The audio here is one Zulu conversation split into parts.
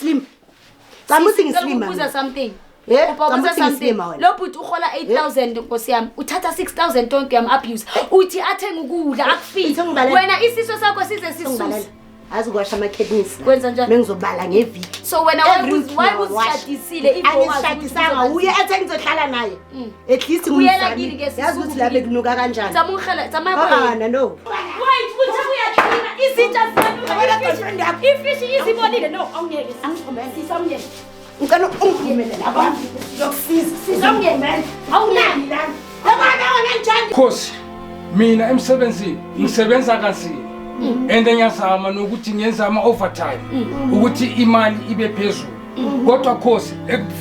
ngislim. Samuthi ngislim. Ubuza something. Yeah, ubuza something. Lo bhuti uhola 8000 Nkosi yami. Uthatha 6000 tonke yami abuse. Uthi athenga ukudla akufiti. Wena isiso sakho size sisusa. Azikwasha ama-kidneys. Kwenza njani? Mengizobala ngeviki. So wena wayebuzishadisile angishadisanga uye ethi ngizohlala naye. At least ngizami. Yazi ukuthi la bekunuka kanjani. Zama no. Wait, uthi uyathina izitsha zami. Ifishi izibonile no awungeke angixhomesisa umyeni. Ngicela ungivumele lapha. Yokusiza. Siza umyeni man. Awunani la. Yabona wena njani? Khosi mina emsebenzini ngisebenza kanzima. And ngiyazama nokuthi ngenza ama-overtime ukuthi imali ibe phezulu. Kodwa Khosi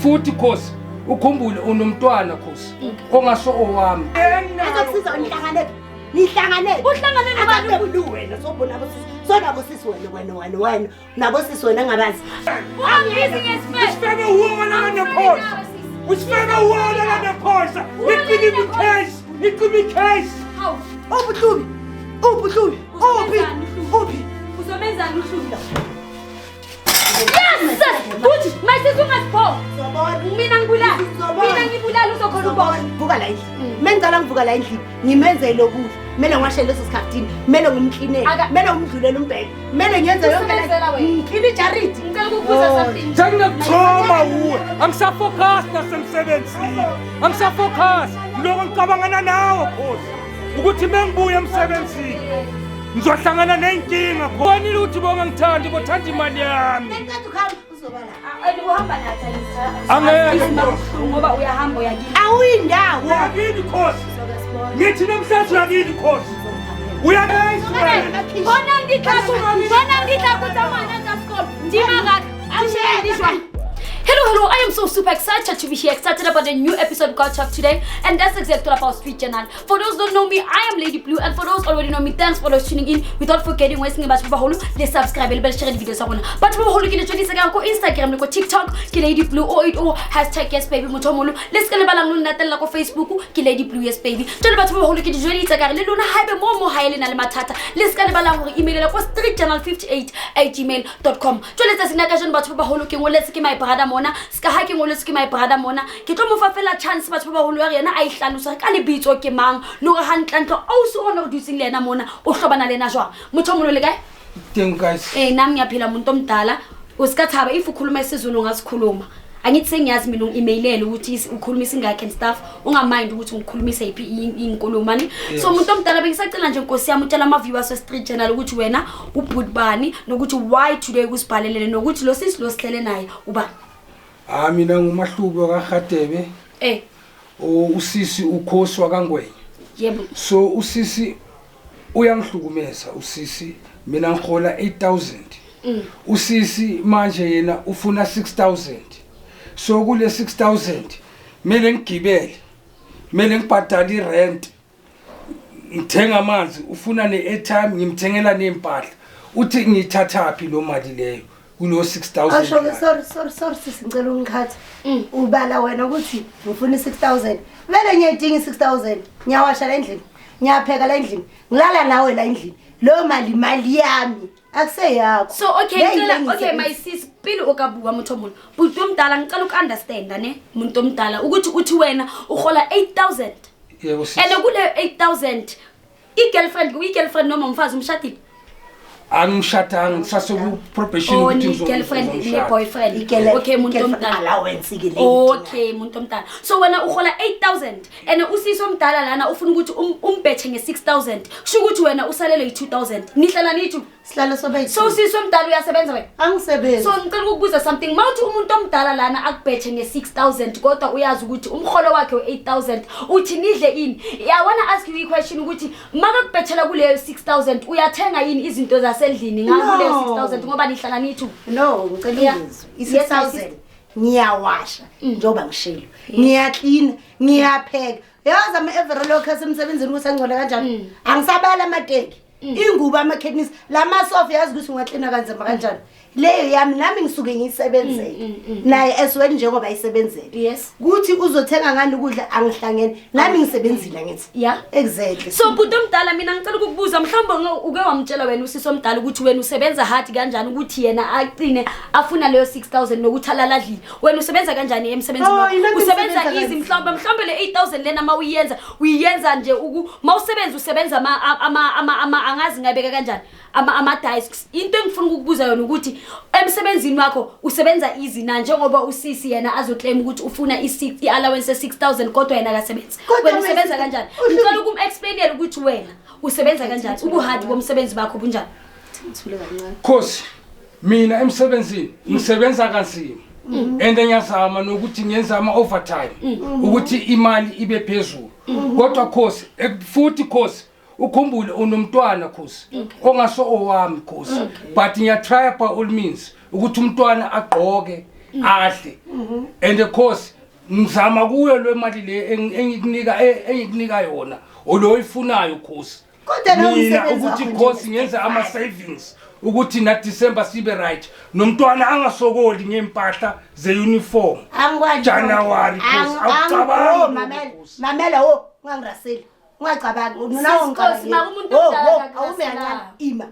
futhi Khosi ukhumbule unomntwana Khosi ongaso owami. Azokusiza nihlangane. Nihlangane. Uhlangane nabani wena sobona abosisi. Sona abosisi wena. Nabo sisi wena ngabazi. Which further woman on the post? Which further woman on the post? It could be case. It could be case. How? Ubuhlubi. Uphi. Uzomenza luhlubi. Yes! Good. Masizo ngasipho. Mina ngibulala uzokhona ubona. Vuka la endlini. Mengicala ngivuka la endlini. Ngimenzele lokudla. Kumele ngiwashe leso sikhathini. Kumele ngimklinele. Kumele ngimdlulele umbheke. Kumele ngenze yonke le. Ngicela ijariti. Ngicela ukubuza something. Sengiyakuthoma uwe. Angisafocus nasemsebenzini. Angisafocus. Lokho ngicabangana nawe Khosi. Ukuthi mengibuya emsebenzini ngizohlangana nenkinga khonile ukuthi bongangithandi bothanda imali yami. Ngicela ukuhamba uzobala. Uhamba nathi Angeke ngoba uyahamba uyakini. Awuyindawo. Uyakini Khosi. Ngithi namhlanje uyakini Khosi. Uyakini. Bona ngithatha kutamana ngasikolo. Ndima ngakho. Angishayishwa. Hello, I am so super excited to be here, excited about the new episode of God Talk today, and that's exactly about Street Journal. For those who don't know me, I am Lady Blue, and for those already know me, thanks for tuning in. Without forgetting, wasting about Hulu, let's subscribe and share the videos. But Hulu, can you join us on Instagram, like TikTok, Lady Blue 080 hashtag yes baby mutomolo. Let's get balang natal like Facebook, Lady Blue yes baby. Join about Hulu, can you join us again? Luna hype more highly na matata. Let's get balang email like streetjournal58@gmail.com. Join us in occasion about Hulu, can let's get my brother Mona. Ska hake ngolo ske my brother Mona ke tlo mo fa fela chance batho ba baholo ya rena a ihlalusa ka lebitso ke mang no re hantlantlo o se ona reducing le ena Mona o hlobana le ena jwa motho mono le kae teng guys nami ngiyaphila umuntu omdala usikathaba if ukhuluma isizulu ngasikhuluma angithi sengiyazi mina ungi-emailele ukuthi ukhuluma isingakhe and stuff ungamind ukuthi ngikhulumise iphi inkulumo mani so umuntu omdala bengisacela nje Nkosi yami utshela ama viewers we Street Journal ukuthi wena ubhutbani nokuthi why today kusibhalelele nokuthi lo sisi lo sihlele naye uba mina ngumahlubi kaHadebe usisi ukhosi wakangwenya yebo so usisi uyangihlukumeza usisi mina ngihola 8000 usisi manje yena ufuna 6000 so kule 6000 mele ngigibele mele ngibhadale irent ngithenga amanzi ufuna ne-airtime ngimthengela nempahla uthi ngithathaphi lo mali leyo kulo 6000 sorry sisicela ungikhatha ubala wena ukuthi ufuna 6000 vele ngiyadinga 6000 ngiyawasha la endlini ngiyapheka la endlini ngilala nawe la endlini lo mali yami akuseyakho so okay my sis pilo okabuka mthomolo but umdala ngicela ukunderstand ne umuntu omdala ukuthi uthi wena uhola 8000 yebo sis and kule 8000 i-girlfriend noma umfazi umshadile angishadanga sasoku probation ukuthi girlfriend ne boyfriend okay umuntu omdala allowance ke le okay umuntu omdala so wena uhola 8000 and usisi omdala lana ufuna ukuthi umbethe nge6000 kusho ukuthi wena usalele i2000 nihlala nithi sihlalo sobe so usisi omdala uyasebenza wena angisebenzi so ngicela ukubuza something mawuthi umuntu omdala lana akubethe nge6000 kodwa uyazi ukuthi umkholo wakhe we8000 uthi nidle ini I wanna ask you a question ukuthi makakubethela kule 6000 uyathenga yini izinto zasendlini ngakule 6000 ngoba nihlala nithi no ngicela i6000 ngiyawasha njoba ngishilo ngiyaclean ngiyapheka yazi ama every local semsebenzini ukuthi angcole kanjani angisabala amateki ingubo ama-curtains lama sofa yazi ukuthi ungaklina kanzima kanjani leyo yami nami ngisuke ngiyisebenzele naye esweni njengoba ayisebenzele Yes. kuthi uzothenga ngani ukudla angihlangene nami ngisebenzile ngithi Yeah. exactly So bhuti omdala mina ngicela ukukubuza mhlawumbe uke wamtshela wena usisi omdala ukuthi wena usebenza hard kanjani ukuthi yena aqine afuna leyo 6000 nokuthi alaladlile wena usebenza kanjani emsebenzini wakho usebenza easy mhlawumbe le 8000 lena uyiyenza nje mawusebenza usebenza ama angazi ngabeka kanjani ama discs into engifuna ukukubuza yona ukuthi emsebenzini wakho usebenza easy na njengoba usisi yena azoclaim ukuthi ufuna i-allowance 6000 kodwa yena akasebenzi wena usebenza kanjani ngicela ukumexplainela ukuthi wena usebenza kanjani ubuhard bomsebenzi bakho bunjani Khosi mina emsebenzini ngisebenza kanzima and ngiyazama nokuthi ngenza ama overtime ukuthi imali ibe phezulu kodwa Khosi futhi Khosi ukhumbule unomntwana Khosi ongaso owami Khosi but ngiyatry by all means ukuthi umntwana agqoke ahle and Khosi ngizama kuyo le mali le engikunika yona oloyifunayo Khosi mina ukuthi Khosi ngenza ama savings ukuthi na December sibe right nomntwana angasokoli ngempahla ze uniform January Khosi awucabanga mamela ungangiraseli ungacabanga nawo ngicabanga ima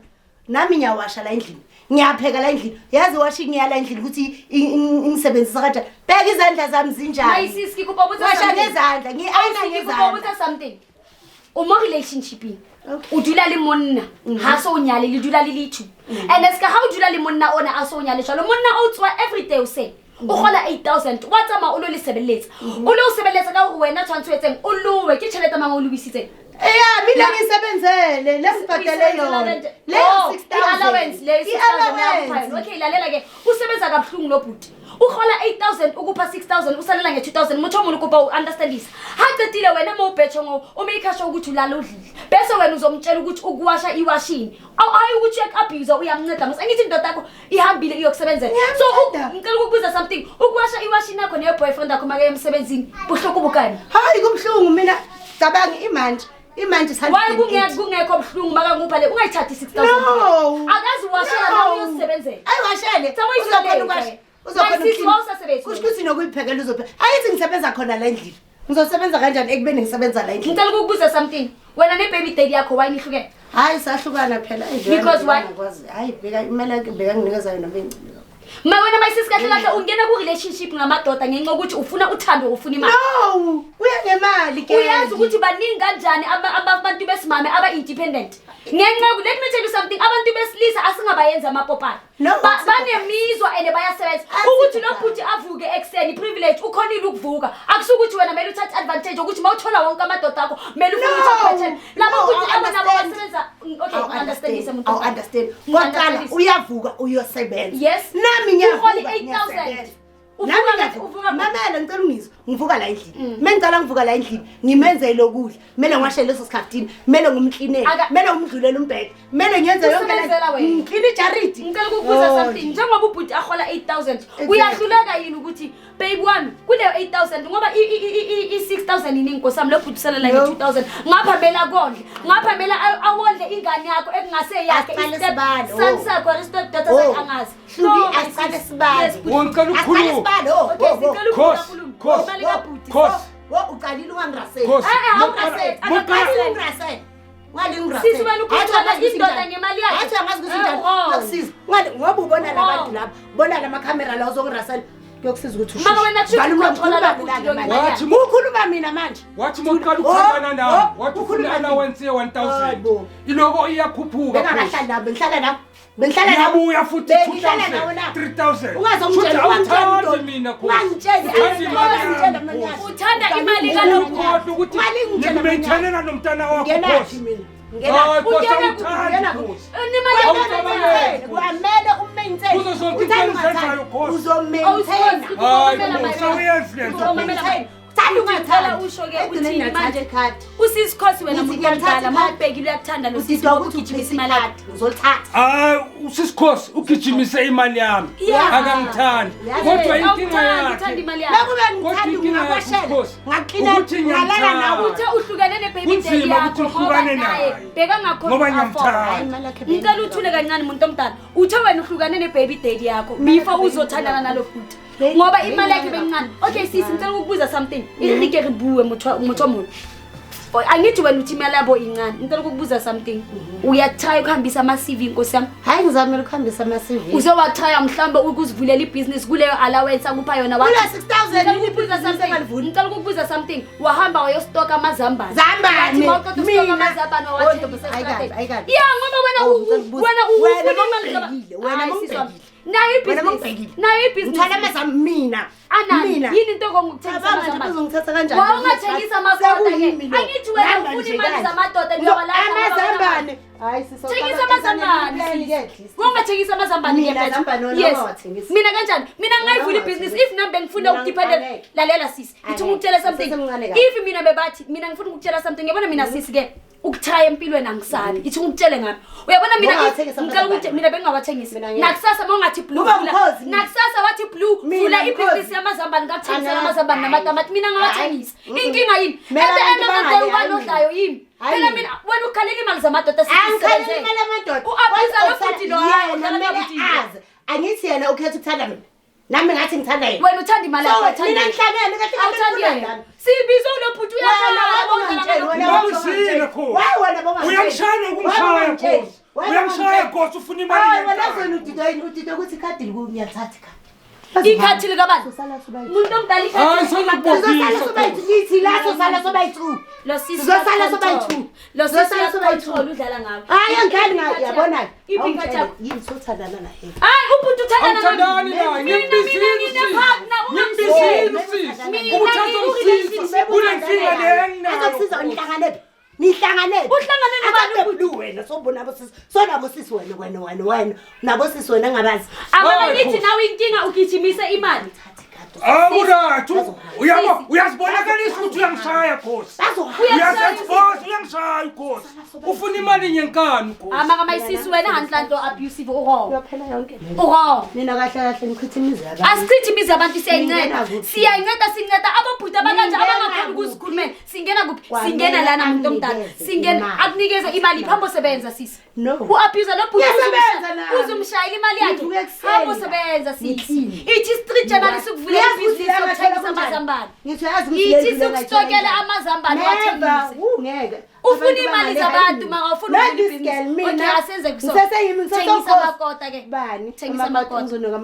nami ngiyawasha la endlini ngiyapheka la endlini yazi washi ngiyala endlini ukuthi ingisebenzisa kanjani bheka izandla zami zinjani ayisisi kubabutha washa ngezandla ngiyayina ngezandla something umo relationship udula le monna ha so nyale le dula le lithu and eska ha udula le monna ona a so nyale jalo monna o tswa every day o say o gola 8000 wa tsama o lo le sebeletsa o lo sebeletsa ka wena tshwantshwetseng o lowe ke tšhelete mang o lobisitseng mina ngisebenzele lesibhadele yona leyo 6000 allowance leyo 6000 okay lalela ke usebenza kabuhlungu lo bhuti ukhola 8000 ukupha 6000 usalela nge2000 mutho umuntu kuba understand this haqedile wena mawubhecho ngo umeyikasho ukuthi ulala udlile bese wena uzomtshela ukuthi ukuwasha iwashini ayi ukuthi abuse uyamnceda mase ngithi indoda yakho ihambile iyokusebenzela so ngicela ukubuza something ukuwasha iwashini yakho ne boyfriend yakho make emsebenzini buhloko bukani hayi kubhlungu mina cabanga imanje why kungekho buhlungu maka ngupha le ungayithathi 6000 akazi washela la uyosebenzela ayiwashele Kuthi nokuyiphekela uzopheka. Ayithi ngisebenza khona la endlini. Ngizosebenza kanjani ekubeni ngisebenza la endlini? Ngicela ukukubuza something. Wena ne baby daddy yakho why nihlukene? Hayi sahlukana phela Because why? Hayi bheka imali bheka nginikeza yona bengicela. Ma wena mayisisi kahle ungena ku relationship ngamadoda ngenxa ukuthi ufuna uthando ufuna imali. No, uya ngemali ke. Uyazi ukuthi baningi kanjani abantu besimame aba independent. Ngenxa let me tell you something abantu besilisa asingabayenza amapopana. Banemizwa ene bayasebenza. Ukuthi lo bhuti avuke ekseni privilege ukhonile ukuvuka. Akusukuthi wena mele uthathe advantage ukuthi mawuthola wonke amadoda akho mele ufune ukuthatha laba bhuti abona basebenza. Okay, understand this umuntu. I understand. Ngoqala uyavuka uyosebenza. Yes. Nami ngiyavuka 8000. Mamela ngicela ungizwe ngivuka la endlini mengicala ngivuka la endlini ngimenzele lokudla kumele ngiwashele leso sikhaftini kumele ngumklinele kumele ngimdlulele umbhede kumele ngiyenze yonke la ngikline ijaridi ngicela ukubuza something njengoba ubhuti akhola 8000 uyahluleka yini ukuthi babe wami kule 8000 ngoba i6000 iningi sami lo bhuti sala la 2000 ngapha mela kondle ngapha mela awondle ingane yakho ekungase yakhe istep sansakho restore data zakhe angazi hlubi asale sibalo wonke ukukhuluma Khosi uqalile ungangiraseli Sisi wena ukuthola indoda ngemali yakhe. Athi angazi ukuthi ngakusiza. Ngoba ubona labantu lapha, bona lama camera la uzongirasela. Kuyokusiza ukuthi usheshe. Maka wena chief controller la ngemali yakhe. Ukhuluma mina manje. Wathi maqala ukuthandana nami, wathi ufuna allowance ye 1000. Iloko iyakhuphuka. Bengahlala nabo, ngihlala nabo. Bengihlala nabo. Yabuya futhi 2000, 3000. Ungazongitshela ukuthi mina uthanda imali kalokho ukuthi ngimeyithalela nomntana wakho Khosi. Kwamele umaintain kuzo zonke izinto ezenzayo Khosi. Uzomaintain. Hayi, sawuyenza lento. Thanda ungathela usho ke uthini manje usisikhosi wena umuntu omdala mawubhekile uyakuthanda lo sisi ukugijimisa imali ngizolithatha usisikhosi ugijimise imali yami akangithandi kodwa inkinga yakhe nakube ngithanda ungakwashela ngaqina ngalala nawe uthe uhlukane nebaby daddy yakho bheka ngakho ngicela uthule kancane umuntu omdala uthe wena uhlukane nebaby daddy yakho before uzothandana nalo futhi ngoba imali yakhe bencane. Okay sisi ngicela ukubuza something irike ribuwe motho omuntu angithi wena uthi imali yabo incane ngicela ukubuza something uyathaya ukuhambisa ama CV inkosi yami hayi ngizamela ukuhambisa ama CV uzowathaya mhlambe ukuzivulela ibusiness kuleyo allowance akupha yona kula 6000 ngicela ukubuza something wahamba wayostock amazambane zambane mina amazambane wathi nayo ibusiness ngithala amazambane mina yini into ngokuthengisa amazambane uzongithatha kanjani wawungathengisa amadoda ke angithi wena ufuna imali zamadoda njengoba la amazambane hayi thengisa amazambane wongathengisa amazambane ke mfethu yes mina kanjani mina ngayivula ibusiness if nambe ngifuna ukudependent lalela sisi ngithi ngikutshela something if mina bebathi mina ngifuna ukukutshela something yabona mina sisi ke ukuthaya empilweni angisabi ithi ngikutshele ngami uyabona mina ngicela ukuthi mina bengingawathengisi nakusasa mongathi blue nakusasa wathi blue fula ibusiness yamazambane ngathengisa amazambane namatamati mina ngawathengisa inkinga yini ende enamade ubalodlayo yini phela mina wena ukhalela imali zamadoda angikhalela imali zamadoda uabiza lo futhi lo angithi yena ukhetha ukuthanda mina nami ngathi ngithanda yena wena uthanda imali yakho uthanda mina ngihlangene kahle awuthanda sibizo lo futhi uyangishaya ukumshaya uyangishaya Nkosi ufuna imali udide ukuthi ikhadi ngiyathatha ikhathi likabani umuntu omdala ikhathi sala sobayithu lo sisi sala sobayithu lo sisi control udlala ngawe hayi angikali ngayo yabona ikhathi yakho yini sothandana naye hayi ubuntu uthandana naye ngibizini kunenkinga lena azokusiza nihlangane nobani wena sobona bosisi sonabo sisi wena nabo sisi wena ngabazi abona ngithi nawe inkinga ugijimise imali awurathu uyazibonakalisa ukuthi uyangishaya Nkosi uyangishaya Nkosi ufuna imali nyenkani Nkosi amaka mayisisi wena handlanto abusive wrong uyaphela yonke mina kahle ngichithimiza abantu asichithimiza abantu siyayinceda abobhuda bakanje abangakhona ukuzikhulumela singena kuphi singena lana umuntu omdala singena akunikeze imali phambo sebenza sisi uabuse lo bhuda uzumshayela imali yakhe phambo sebenza sisi ithi street journalist ukuvula ibusiness yokuthengisa amazambane ithi sikustokela amazambane wathengisa ngeke ufuna imali zabantu maka ufuna ibusiness okay asenze kusona thengisa amakota ke bani thengisa amakota ngizonoka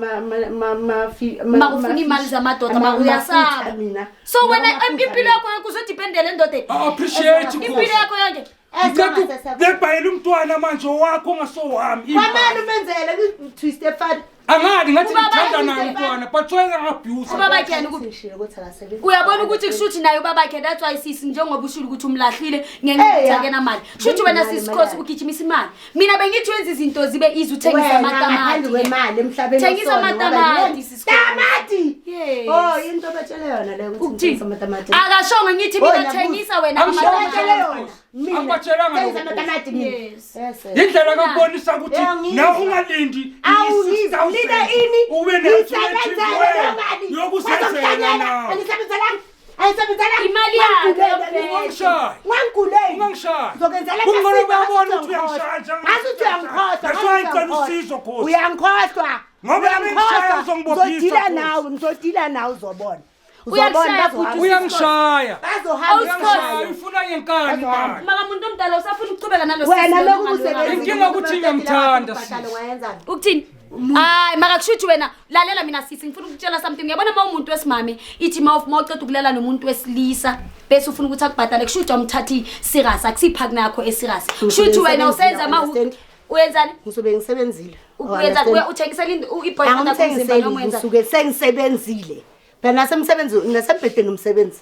ufuna imali zamadoda maka uyasaba so wena impilo yakho kuzodependele endodeni appreciate impilo yakho yonke ngibhayela umntwana manje wakho ongasowami kwamani umenzele twist efana angadi ngathi ngithanda naye umntwana but wena abuse ubaba yakhe ukuthi uyabona ukuthi kushuthi naye ubaba yakhe that's why sisi njengoba ushilo ukuthi umlahlile ngenxa ke namali kushuthi wena sisi Nkosi ugijimisa imali mina bengithi wenza izinto zibe easy uthengisa amatamati wemali emhlabeni thengisa amatamati sisi tamati oh into betshele yona le ukuthi thengisa amatamati akashonga ngithi mina thengisa wena amatamati angibatshelanga amatamati yes indlela kakubonisa ukuthi na ungalindi lina ini ube nesebenzela yokusenzela na ayisebenzela imali yakho ungangishaya zokwenzela kungona uyabona ukuthi uyangishaya ngathi uyangikhohlwa usizo Nkosi uyangikhohlwa ngoba ngishaya uzodila nawe uzobona uyangishaya bazohamba ufuna yenkani manje maka umuntu omdala usafuna ukuchubeka nalo wena lokusebenza inkinga ukuthi ngiyamthanda sisi ukuthini hayi maka kushuthi wena lalela mina sisi ngifuna ukutshela something uyabona umuntu wesimame ithi mawuceda ukulala nomuntu wesilisa bese ufuna ukuthi akubhadale kushuthi umthathi serious akusiphaku nakho eserious kushuthi wena usenza uyenzani ngisobe ngisebenzile uyenza uthengisela iboyfriend yakho umzimba noma wenza ngisuke sengisebenzile phela nasemsebenzi ngasebhedeni umsebenzi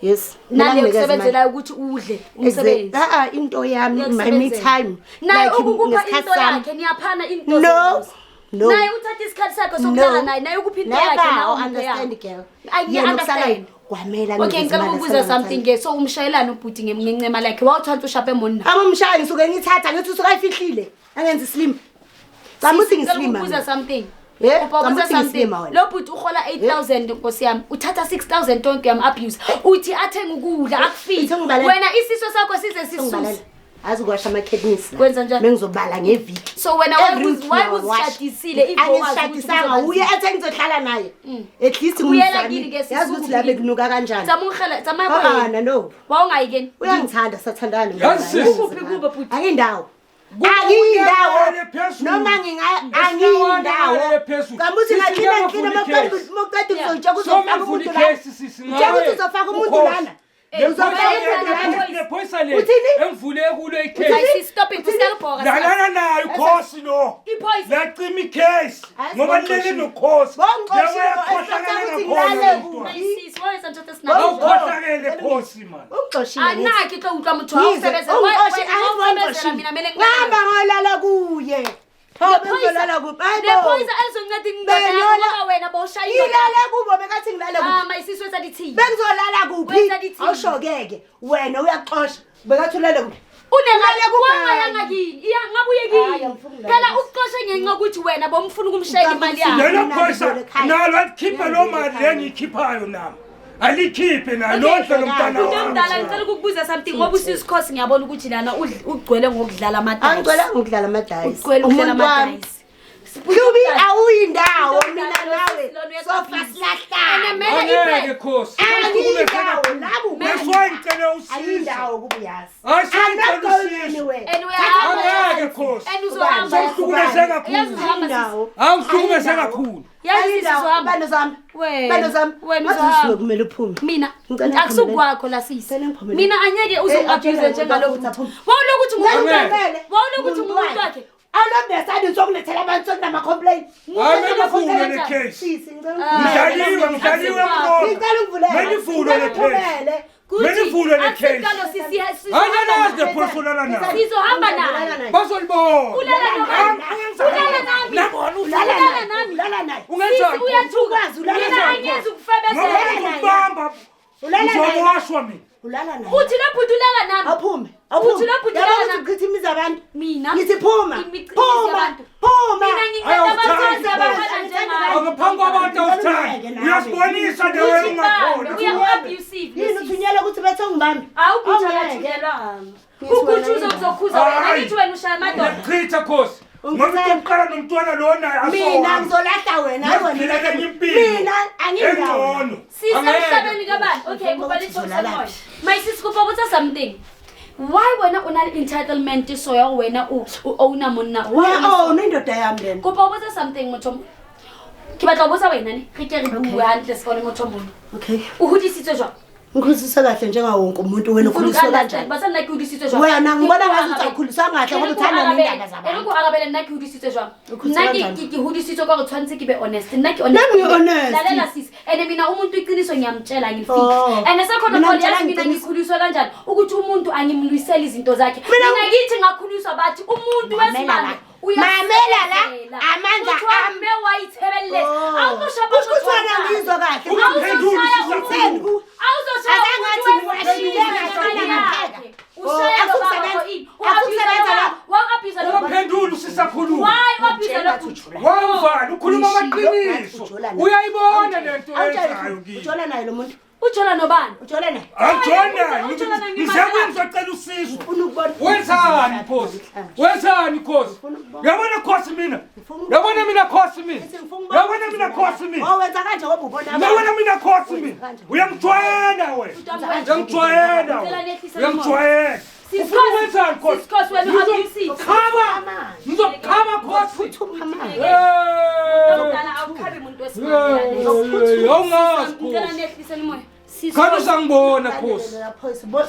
yes nale yokusebenzela ukuthi udle umsebenzi into yami my time naye ukukupha into yakhe niyaphana into no naye uthatha isikhathi sakhe sokuhlala naye ukupha into yakhe nawe understand girl I understand kwamela Okay, ngicela ukubuza something ke. So umshayelana ubhuti ngemncema lakhe. Wawuthanda ushape emoni na? Angumshayi ngisuke ngithatha ngithi usuka ayifihlile. Angenza slim. Camuthi ngislim. Ukubuza something. Camuthi ngislim wena. Lo bhuti uhola 8,000 Nkosi yami. Uthatha 6,000 tonke yami abuse. Uthi athenga ukudla akufiki. Wena isiso sakho size sisusa. Azikwasha ama-kidneys kwenza njani bengizobala ngeviki so wena wayuzishadisile shadisanga uye athi ngizohlala naye at least ngizami yazi ukuthi la bekunuka kanjani zama no wawungayikeni uyangithanda sathandana ukuphi kuba bhuti ayindawo noma angiyindawo kamuthi ngathina moqeda uzotsha kuzofaka umuntu la uzofaka umuntu lana Emvule kulo icase. Stop it, usiyabhoka. La ukhosi no. Lacima icase. Ngoba lele nokhosi. Awukhohlakele khosi man. Anaki xa uqa muthu awusebenzela mina mele ngihamba ngolala kuye. Ngizolala kuphi? Lephoyisa elizonceda ingibona ngoba wena boshayile. Ilale kubo bekathi ngilale kuphi? Mayisizwe sathi bengizolala kuphi? Awushokeke wena uyaxosha bekathi ulale kuphi? Unengale kwangayanga kini. Ngabuye kini. Phela ukuxosha ngenxa ukuthi wena bomfuna ukumshayela imali yakhe. Lelo phoyisa nalo akhipha lo mali lengikhiphayo nami. Alikhiphe na lonhle lomntana wakho. Umntana ngicela ukukubuza something ngoba usisikhossi ngiyabona ukuthi lana ugcwele ngokudlala amadayisi. Angicela ngokudlala amadayisi. Ugcwele ukudlala amadayisi. Kubi awuyindawo mina nawe. Sofa silahlana. Angeke khosi. Ayindawo labo. Ngicela usizo. Ayindawo kubuyazi. Ayisicela usizo. Angeke khosi. Sokuhlukumezeka kakhulu. Awuhlukumezeka kakhulu. Yazizohamba bando zami wena kumele uphume mina akusukwakho la sisi mina anyeke uzongabize njengalokho wawulokuthi umuntu wakhe awulobesani uzokulethela abantu sokunama complaint ngicela le case ngidaliwe ngicela uvule le case Benifuna le case. Ayanazi the person lana. Sizohamba naye. Bazolibona. Ulala naye. Ungenza uyathukazi ulala angeze ukufebezela. Ngibamba. Uzowashwa mina. Ulala naye. Uthi lapho ulala nami. Aphume. Uthi lapho ulala nami. Ngithi imiza abantu. Mina. Ngithi phuma. Phuma. Mina ngingena abasazi abahana njengayo. Ngaphambi kwabantu awuthanda. Uyasibonisa the way ungakhona. Uyabusive. Yini uthunyela ukuthi bethe ngibambe? Awukuthunyelwa. Ukuthuza kuzokhuza wena. Ngithi wena ushaya amadoda. Chitha khosi. Ngoba uqala nomntwana lona asona. Mina ngizolahla wena mina anginawo. Sisemhlabeni kabani? Okay, kuba lithola. My sis kuba ukuthi something. Why wena una entitlement so ya wena owner monna? Why indoda yami lena? Kuba ukuthi something motho. Ke batla bosa wena ne? Re ke re bua hantle sefone motho monna. Okay. Uhudisitswe jwa. Ngikhulisa kahle njenga wonke umuntu wena ukhuliswa kanjani? Basa nna ke udisitswe jwa. Wena ngibona ngathi ukhuliswa kahle ngoba uthanda indaba zabantu. Elo ko arabela nna ke udisitswe jwa. Nna ke hudisitswe ka go tshwantse ke be honest. Nna ke honest. Lalela sis. Ene mina umuntu iqiniso ngiyamtshela ngifike. Ene sekhona khona yazi mina ngikhuliswa kanjani ukuthi umuntu angimlwisela izinto zakhe. Mina ngithi ngakhuliswa bathi umuntu wesimanje Mamela la amandla ame wayithebelele awuzoshaba ukuthwana ngizwa kahle awuzoshaya ngathi washiyeka ushaya Waphendula usisakhuluma. Why waphiza lokho? Wamvala ukhuluma amaqiniso. Uyayibona lento eyenzayo kimi. Ujola naye lo muntu. Ujola nobani? Ujola naye. Awujona. Ngizakwenza ngicela usizo. Wenzani Khosi? Wenzani Khosi? Yabona Khosi mina. Yabona mina Khosi mina. Yabona mina Khosi mina. Owenza kanje ngoba ubona abantu. Yabona mina Khosi mina. Uyamjwayela wena. Uyamjwayela. Uyamjwayela. Sisikhosi wena abusive. Khaba. Ngizokhaba Khosi. Uthuma manje. Ngidala awukhabe umuntu wesimanje. Yongazi. Ngicela nehlise limoya. Khona usangibona Khosi.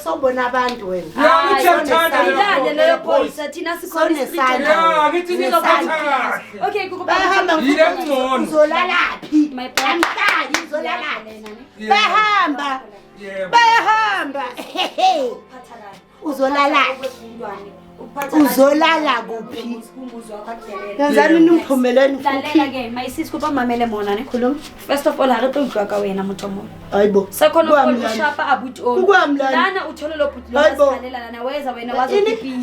Sawubona abantu wena. Ilale leyo phoyisa thina sikhona isandla. Ya, ngithi ngizophatha. Okay, bahamba ngizolala. Uzolalaphi? Amhlanje uzolala. Bahamba. Uzolala. uzolala kuphi yenzani nimphumeleni lalela ke mayisisi kuba mamele mona nekhuluma first of all ha re tlo utlwa ka wena motho mo hayibo second of all ushapa abuti o Kukwamlana. lana uthole lo buti lo Hayibo. wasikhalela lana weza wena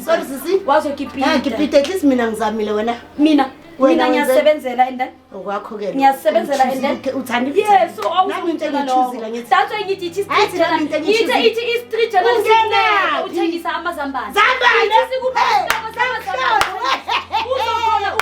Sorry, sisi. wazokipita ngipite at least mina ngizamile wena mina Wena ngiyasebenzela and then okwakho ke ngiyasebenzela and then uthanda yes so nami into awuzongitshela engiyithuzile lokho ngithi that's why ngithi ithi Hayi, street thina into journal engiyithuzile. ithi street journal Ungenaphi? uthengisa amazambane Zambane? Ithi sikuphatha Hey, amazambane uzokhona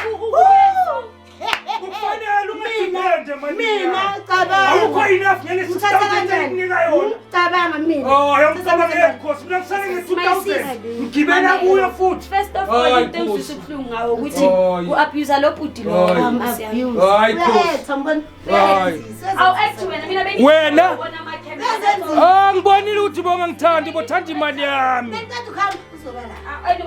Kufanele ungathibende mina cabanga awukho enough ngene Uthatha sisithathe kanjani? nginika yona cabanga mina oh yamcabanga ekhosi mina kusale nge-2000 ngigibela kuyo futhi first of all Hayi, into Nkosi. ezisuhlungu ngawo ukuthi Hayi. u-abuse lo bhuti lo Hayi. I'm Nkosi yami. abused Hayi, Khosi. Uyahetha, mbona? Hayi. Awu act wena mina Wena? bengiwona ngibonile ukuthi bongangithandi bothanda imali yami Bengiqeda ukuhamba uzobala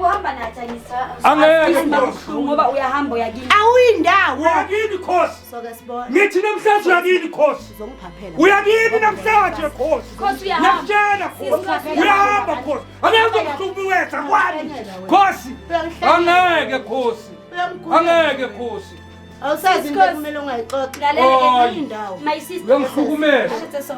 uhamba nathi angisa Angeke, Nkosi. Ngoba uyahamba uyakini awuyindawo uyakini khosi soke sibona ngithi namhlanje uyakini khosi uzongiphaphela uyakini namhlanje khosi Khosi uyahamba. nakutshela khosi Sisi, uyahamba khosi angeke uzokuhlukuweza kwami khosi angeke khosi angeke khosi awusazi into kumele ungayixoxa awuyindawo my sister Uyangihlukumeza.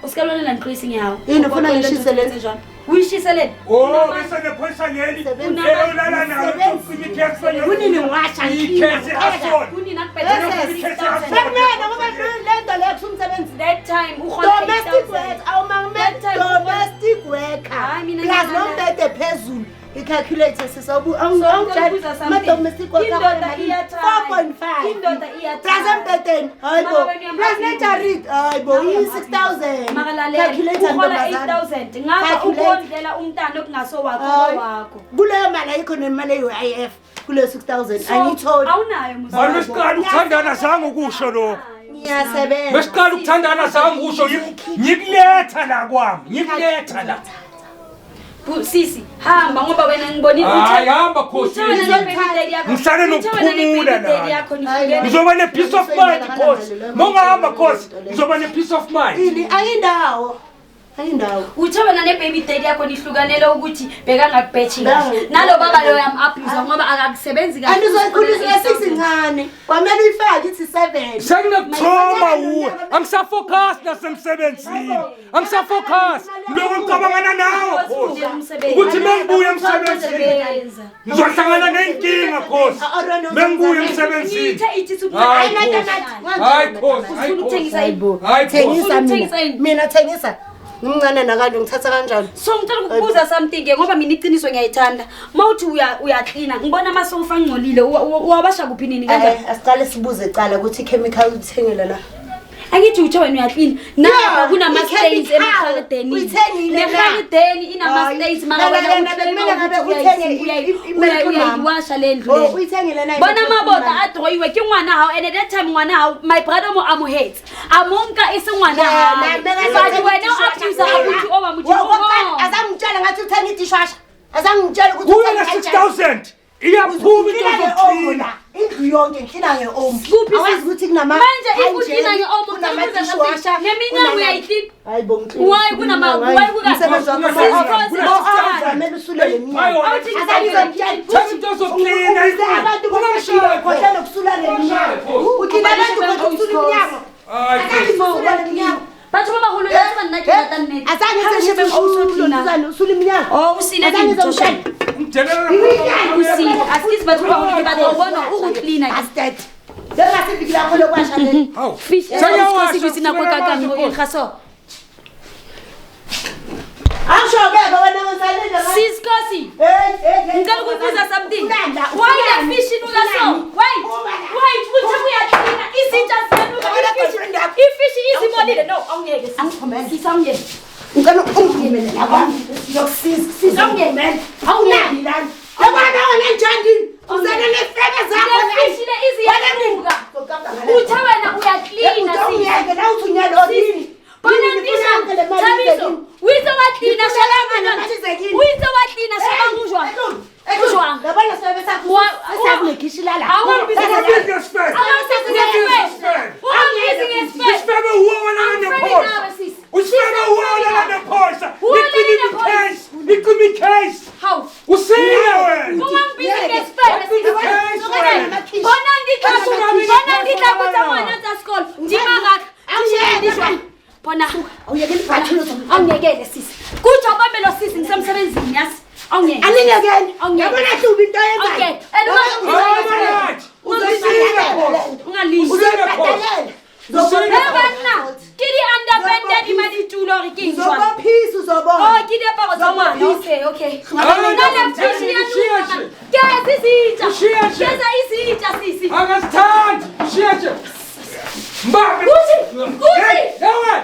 usikalonela ndiqhwisi ngiyawo Yini, ufuna ngishiseleni? uyishiseleni oh bese ngephoyisa leli Sebenza. elolala nalo kunini kumikhesi ngiwasha ikhesi asona kunina sekumele ngoba lento leyo kusumsebenzi that time domestic work awumangumele That time domestic worker Hayi, mina plus ngiyalala. nombhede phezulu i-calculator sisobu Ngikubuza something. ama-domestic worker Indoda akhona iyathanda. 4.5 Indoda iyathanda. plus embhedeni hayibo Mama, wena plus uyamhappy. nejarit hayibo Mama, iyi-6000 makalalela calculator uhola ntombazana 8000 ngapha Calculate. ukondlela umntana okungasowakho wakho kuleyo mali ayikho nemali eyi-UIF kuleyo 6000 angiyitholi awunayo manje besiqala ukuthandana zange ukusho lokho ngiyasebenza besiqala ukuthandana zange ukusho ngikuletha la kwami ngikuletha la sisi hamba ngoba wena ngibonile hayi hamba khosi Ngihlale nokuphumula la. Ngizoba ne-peace of mind khosi mongahamba khosi ngizoba ne-peace of mind ini ayindawo ayindawo uthe wena ne-baby daddy yakho nihlukanele ukuthi bekangakubhethi kahle Ngawo. nalo baba loyo yam-abuse ngoba akakusebenzi kahle. andizoyikhulisa nge-6 incane kwamele uyifake ithi 7 senginakuthoma uwe angisafocus nasemsebenzini angisafocus ngiloko ngicabangana nawe khosi ukuthi mengibuya emsebenzini ngizohlangana nenkinga khosi mengibuya emsebenzini Ngithe ithi Hayi, hayi khosi hayi ukuthengisa khosi ibo hayi khosi thengisa Uthengisa mina ini? mina thengisa ngimncane nakanje ngithatha kanjani so ngicela ukukubuza something ke ngoba mina iqiniso ngiyayithanda mawuthi uyaklina ngibona amasofa angcolile uwabasha kuphi nini kanjani asiqale sibuze cala ukuthi i-chemical uthengele la angithi uthe wena uyaklina napa Yeah, kunama-stains i-chemical. emahakadeni Uyithengile na? nehakadeni inama-stains mara wena Lalela, bekumele ngabe uthenge uyayiwasha le ndlu oh le uyithengile na bona mabota a droiwe ke ngwana hao and at that time ngwana hao my brother mo amohetse a monka e se ngwana hao but wena o-abuse abuthi o ba modimo azangitshela ngathi uthenge idishwasha azangitshela ukuthi kuyo le-6000 iyaphuma into zokucleana indlu yonke ngihlina nge-omo Kuphi awazi sis? ukuthi kunama manje if uklina nge-omo kunama-dishwasher neminyaka uyayiklina hayi bo Why umsebenzi wakho kumele usulele minyango Awuthi Tell into zokucleana abantu Ungamshaya bakhohlele ukusulele minyango uthina abantu kodwa ukusula iminyango hayi khosi usulele minyango batho ba baholo ya tseba nna ke rata nnete usula iminyango o usile dintho shame ngidedela usile askizi batho ba baholo ba tlo bona o go cleana astet njengasevikila kholo kwashalele hawu fish Sengiyawasha, sisi kuthi nakho sengiyawasha, kakango Nkosi. ikhaso awusho-ke bona ngisalele siskosi ngicela ukubuza something why the fish inuka so why uthe uyaklina izitsha ziyanuka ifish izibonile no awungeke sisi awungeke ngicela ungimele lakwami yokusiza awungimele awunani lana yabona wena njandini usalele ifeke zakho fish le iziyanuka uthe wena uyaklina sisi ungiyeke la uthi unyalolini bona ngisho Thabiso withe waklina shalanga withe waklina shalanga ujwa ujwa yabona sebesakho esakunekishilala Usifebe uwona nephosa usifebe uwona nephosa Nikimi case How? usile Banna, ke di underpant di maditulo re ke ntshwa. Uzobophisa uzobona. Oh, ke di aparo tsa ngwana. Okay. Nna le fishi ya nna. Ke sisitsha. Ke isitsha sisi. Akasithandi. Shiya. Mbabe. Kuthi. Yawe.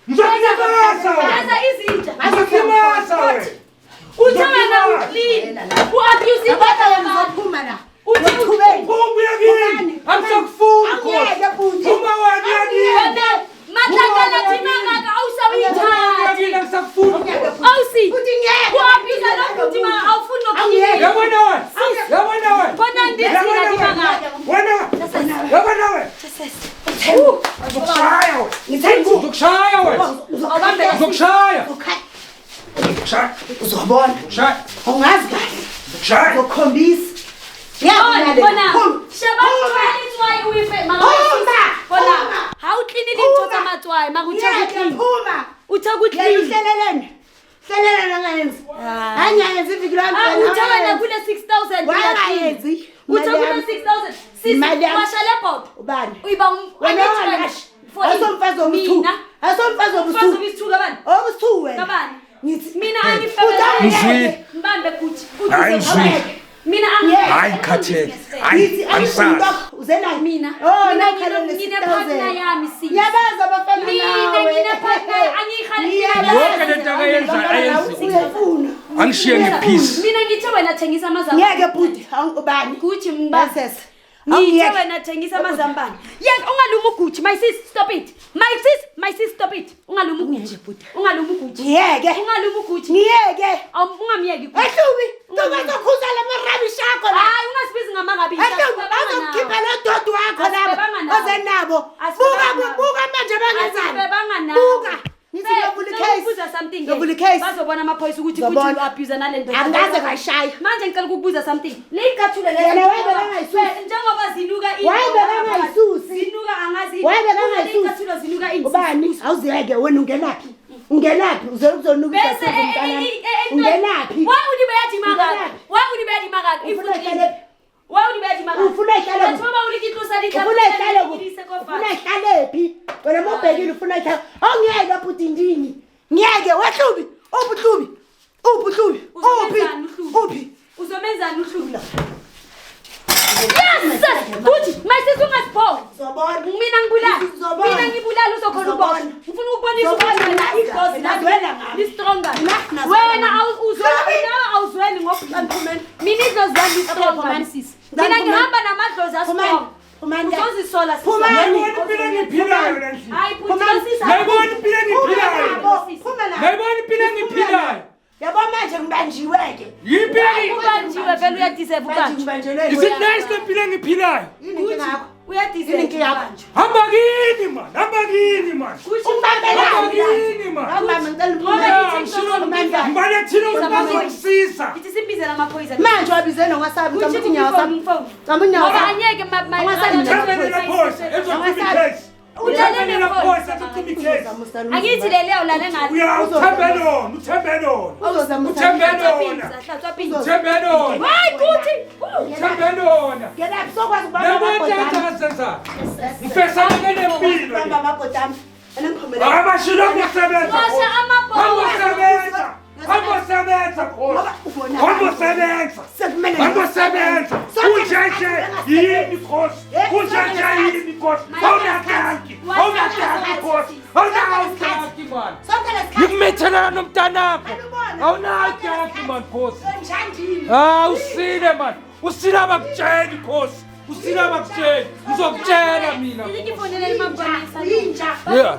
Ngizokubasa. Ke isitsha. Ngizokubasa we. Uthana uclean. Uabuse impahla yabantu. Uzophuma la. Uthi Ubuya kini. Amsakufuni Nkosi. Uma wena kini. Matlakala timangaka awusawuyithatha. Amsakufuni. Awusi. Uabuse lo kuthi ma awufuni nokukhiyela. Yabona we. Bona ndithina timangaka. Yabona we. Uzokushaya we. Uzokushaya we. Awubambela. Uzokushaya. Uzobona. Uzokushaya. Ungazi kahle. Uzokushaya. Ngokhombisa. Bona. Sheba uthwala uyife bona. How clean into tamatswayi makuthe clean. Phuma. Uthe clean. Uhlelelene. Hlelela ngayenzi. Angayenzi iviki lami. Uthwala kule 6000. Wangayenzi. Uthe kule 6000. Sisi mashale pop. Ubani? Uyiba Wena asomfazi omuthu. Asomfazi omuthu. Mfazi obisithuka bani? Obusithu wena. Kabani? Ngithi Mina angifebe. Ngizwile. Mbambe kuthi. Hayi ngizwile. Mina Hayi khatheke. Hayi angisazi. Uzena mina. Oh, ngine partner yami sisi. Yabaza abafana nawe. Mina ngine partner angikhali. Yonke lento akayenza ayenzi. Uyafuna. Angishiye ngepeace. Mina ngithi wena thengisa amazambane. Ngeke bhuti, ubani? Guthi mbaba. Yes. Ngithi wena thengisa amazambane. Yeke ungaluma uGuthi, my sis, stop it. My sis, stop it. Ungaluma uGuthi. Ungaluma uGuthi. Ngeke. Ungaluma uGuthi. Ngeke. Ungamyeki uGuthi. Ehlubi, uzokhuza lamarabish akho la. Hayi ungasibizi ngamarabish. Ehlubi, bazokukhipha lo dodo wakho lapha. Ozenabo. Buka manje bangenzani. Buka. Ngithi ngiyavula icase. Ubuza something. Ngiyavula icase. Bazobona amaphoyisa ukuthi kuthi u-abuse nalento. Angaze ngashaya. Manje ngicela ukubuza something. Leyicathule le. Yena wayebekangayisusi. Njengoba zinuka Wayebekangayisusi. Zinuka angazi. Wayebekangayisusi. Leyicathule zinuka insi. Ubani? Awuziyeke wena ungenaphi? Ungenaphi? Uzonuka Bese ungenaphi? Why ulibeyathi magaka? Why ulibeyathi magaka? Ufuna ihlale. Why ulibeyathi magaka? Ufuna ihlale. Ngoba ulikitlusa likhaya. Ufuna ihlale kuphi? Ufuna ihlale phi? Wena mobhekile ufuna ihlale. Awungiyeke lapho indini. Ngiyeke wehlubi. Ubutlubi. Uphi? Uzomenzani uHlubi la? Yes! Kuthi mayisithi ungasipho. Zobona. Mina ngibulala. Mina ngibulala uzokhona ukubona. Ngifuna ukubonisa ukuthi wena idosi ngami. Stronger. Wena awuzweli ngokuqanqumeni. Mina idlozi zami stronger sisi. Mina ngihamba namadlozi astrong. Uzozisola sisi. Ngibona impilo engiphilayo endlini. Hayi futhi sisi. Ngibona impilo engiphilayo. Yabo manje ngibanjiweke. Yimpilo. Ubanjiwe vele uyadiserve ubanjwe. Ngibanjelwe. Is it nice lempilo engiphilayo? Yini ngakho? Uyadiserve ubanjwe. Hamba kini man. Ngibane thina uzokuzisiza. Ithi simbizela amaphoyisa. Manje wabizena ngwasabi Uthi nyawo sami. Ngoba anyeke angithi leleyo lale ngathi. Uthembelona. Hayi kuthi. Uthembelona. Ngiyaphi sokwazi Ngikumethelana nomntanakho. Awunayaki man Nkosi. Usile man. Usile abakutshela Nkosi. Usile abakutshela. Ngizokutshela mina. Ngifonele mabonisa. Yeah.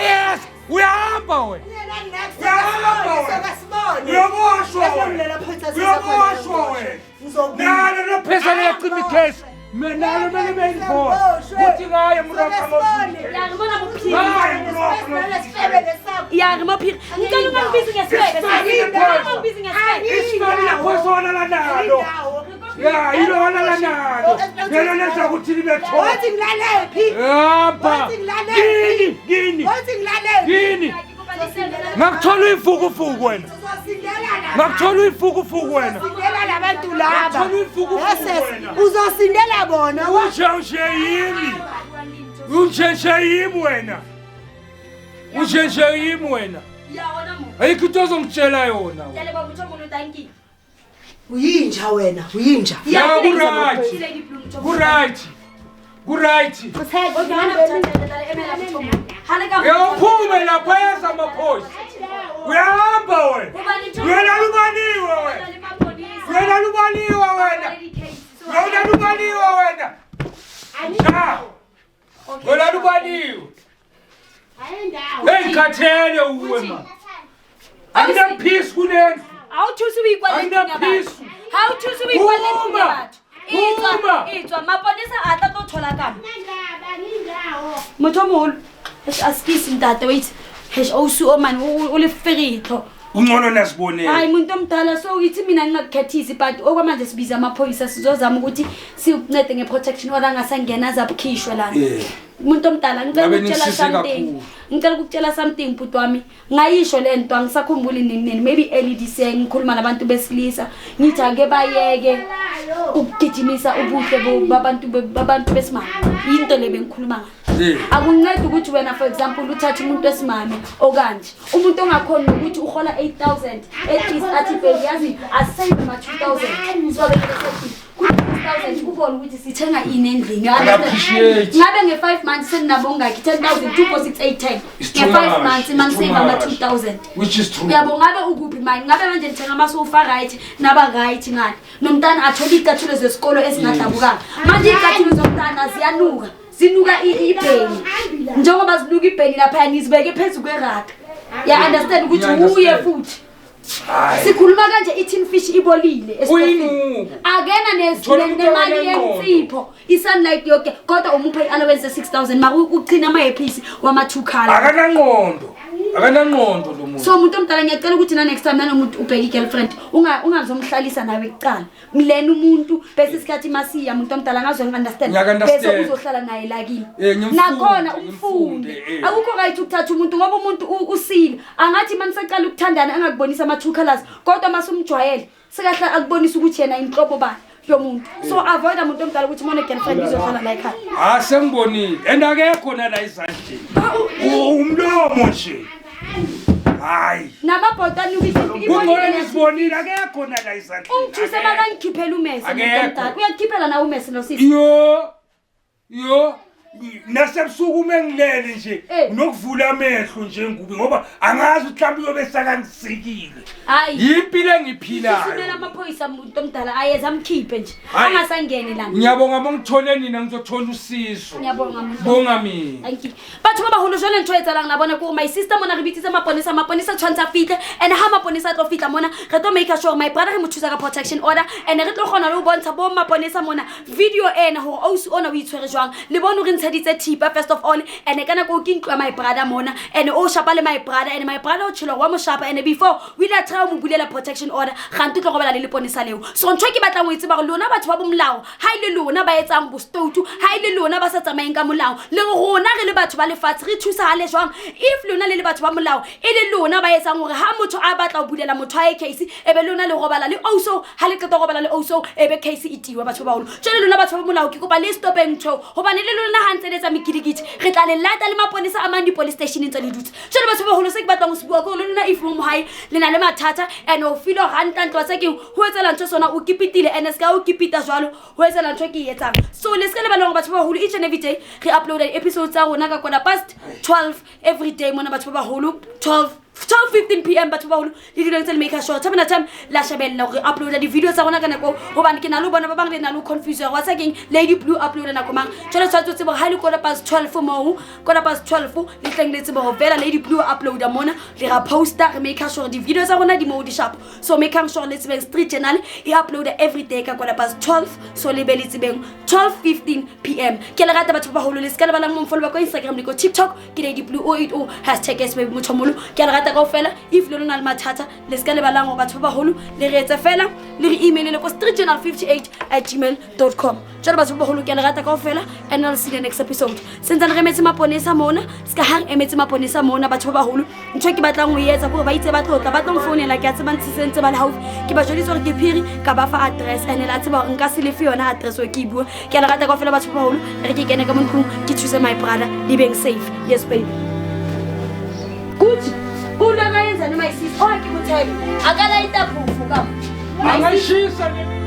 Yes. Uyahamba wena. Uyaboshwa wena. Nalo lophesa liyacima ikhesi. Menalo mele bengikhona. Kuthi ngaye mroka mosini. Yangibona Yangimophira. Ngicela ungambizi ngesibebe. Ungambizi ngesibebe. Isibani lakho sona lanalo. Ya, ilona lanalo. Lelo lenza ukuthi libe thona. Wathi ngilalephi? Hamba. Gini. Wathi ngilalephi? Gini. Ngakuthola ifukufuku wena. Ngakuthola ifukufuku wena. Uzosindela labantu laba. Ngakuthola ifukufuku wena. Uzosindela bona. Ushe yimi. Unjeshayimi wena. Unjeshayimi wena. Yawona mo. Ayikho into ozongitshela yona. Tele baba uthomolo tanki. Uyinja wena, uyinja. Ya right. Right. Uyaphume lapha yazamaphoyisa. Uyahamba wena. Wena lubaniwe wena. Wena lubaniwe wena. Wena lubaniwe wena. Ja. Wena lubaniwe. Hey khathele uwe ma. Angina peace kunendlu. Awuthusi uyikwaleni ngabantu. Awuthusi uyikwaleni ngabantu. Itswa maponisa ata to tholakala. Mothomolo. Askisi ntate wait. Awusu oman uliferito. Ungcono nasibonele. Hayi umuntu omdala so uyithi mina ngingakukhethisi but okwamanje sibiza amaphoyisa sizozama ukuthi sikuncede ngeprotection order ngasangena zabukhishwe lana. Umuntu omdala ngicela ukutshela something bhuti wami ngayisho lento angisakhumbuli nini maybe early this year ngikhuluma nabantu besilisa ngithi ake bayeke ukugijimisa ubuhle babantu besimame into le bengikhuluma ngayo akuncede ukuthi wena for example uthathe umuntu wesimame okanje umuntu ongakhona ukuthi uhola 8,000 at least athi baby yazi asave ma 2,000 so bese 2,000 kubona ukuthi sithenga ini endlini ngabe nge5 months senabonga 10,000 2,680 nge5 months man save ama 2,000 which is true yabo ngabe ukuphi manje ngabe manje ngithenga amasofa right naba right ngani nomntana athola icathulo zesikolo esingadabuka manje icathulo zomntana zinuka ibheni njengoba zinuka ibheni lapha nizibeke phezulu kweraka ya understand ukuthi uye futhi sikhuluma kanje i-tin fish ibolile agena nemali yensipho i-sunlight yoke kodwa umuphe i-allowance 6,000 makuchina amayephisi wama-2 khala akanangqondo lo muntu so umuntu omdala ngiyacela ukuthi na next time nanomuntu ubheke i-girlfriend ungazomhlalisa nawe kuqala mlena umuntu bese isikhathi masiya umuntu omdala ngazongi-understand bese uzohlala naye lakini nakhona umfunde akukho right ukuthatha umuntu ngoba umuntu usile angathi manisaqala ukuthandana angakubonisa ama-2 colors kodwa masumjwayele sekahle akubonisa ukuthi yena inhlobo bani yomuntu so avoid umuntu omdala ukuthi mona girlfriend izohlala la ekhaya sengibonile and akekho nala izandleni umlomo nje hayi namabhotani ukuzibonile akekho nala izandleni ungithuse makangikhiphela umese omdala uyakhiphela nawe umese lo sisi yo nasebusuku umengilele nje unokuvula amehlo nje ngubi ngoba angazi mhlawumbe uyobe sakangisikile impilo engiphilayo sifuna amaphoyisa umuntu omdala ayeza amkhiphe nje angasangene la ngiyabonga mongithole nina ngizothola usizo ngiyabonga muntu bonga mina thank you batho ba baholo jone ntho etsalang nabona ko my sister mona re bitse maponisa tshwantsa fitle and ha maponisa tlo fitla mona re tlo make sure my brother re mothusa ka protection order and re tlo gona le o bontsha bo maponisa mona video ena ho ausi ona o itshwere jwang le bona re ntsheditse thipa first of all and kana ko ke ntwa my brother mona and o shapa le my brother o tshilo wa mo shapa and before we la try mo bulela protection order ga ntwe tlo go bela le ponisa leo so ntwe ke batla mo itse ba go lona batho ba bomlao ha ile lona ba etsang bo stoutu ha ile lona ba sa tsamaeng ka molao le rona re le batho ba lefatshe re thusa ha le jwang if lona le batho ba molao ile lona ba etsang hore ha motho a batla o bulela motho a case ebe lona le robala le oso ha le qeta go bala le oso ebe case itiwa batho ba holo tshele lona batho ba molao ke kopa le stopeng tho hobane le lona ha ntse le tsa mikidikiti re tla le lata le maponisa a mandi police station ntse le dutse tshele batho ba holo se ke batla go sebua go lona if mo hai le na le mathata and o feel ranta ntwa tsa ke ho etsela ntse sona o kipitile and ska o kipita jwalo ho etsela ntwe ke etsang so le ska le bana go batho ba holo each and every day re upload episodes tsa rona ka kona past 12 every day mona batho ba holo 12:15 PM batho ba holo le dilo ntse le make sure time na time la shabella go upload di video tsa rona ka nako hobane ke na le bona ba bang le na le confuse wa tsa keng Lady Blue upload na ko mang tshela tshwatso tse bo ha le kona past 12 mo kona past 12 le tleng le tse bo vela Lady Blue upload mona le ra poster re make sure di video tsa rona di mo di sharp so make sure let's be street channel e upload every day ka kona past 12 so le be le tsebeng 12:15 PM ke le rata batho ba holo le ska le bala mo follow ba ko Instagram le ko TikTok ke Lady Blue 080 #SBabyMothomolo ke le rata rata kaofela if le lona le mathata le ska le balang go batho ba baholo le re etse fela le re emailele ko streetjournal58@gmail.com jalo batho ba baholo ke le rata kaofela and I'll see you next episode since re emetse maponesa mona ska hang emetse maponesa mona batho ba baholo ntho ke batlang go etsa gore ba itse ba tlotla ba tlo mfounela ke a tseba ntsentse ba le haufi ke ba jodisa gore ke phiri ka ba fa address and la tseba gore nka se lefe yona address o ke e bua ke le rata kaofela batho ba baholo re ke kene ka montlong ke thuse my brother le being safe yes baby kuthi una kayenza noma isisi oh ke mothebe akala itaphufu ka angayishisa le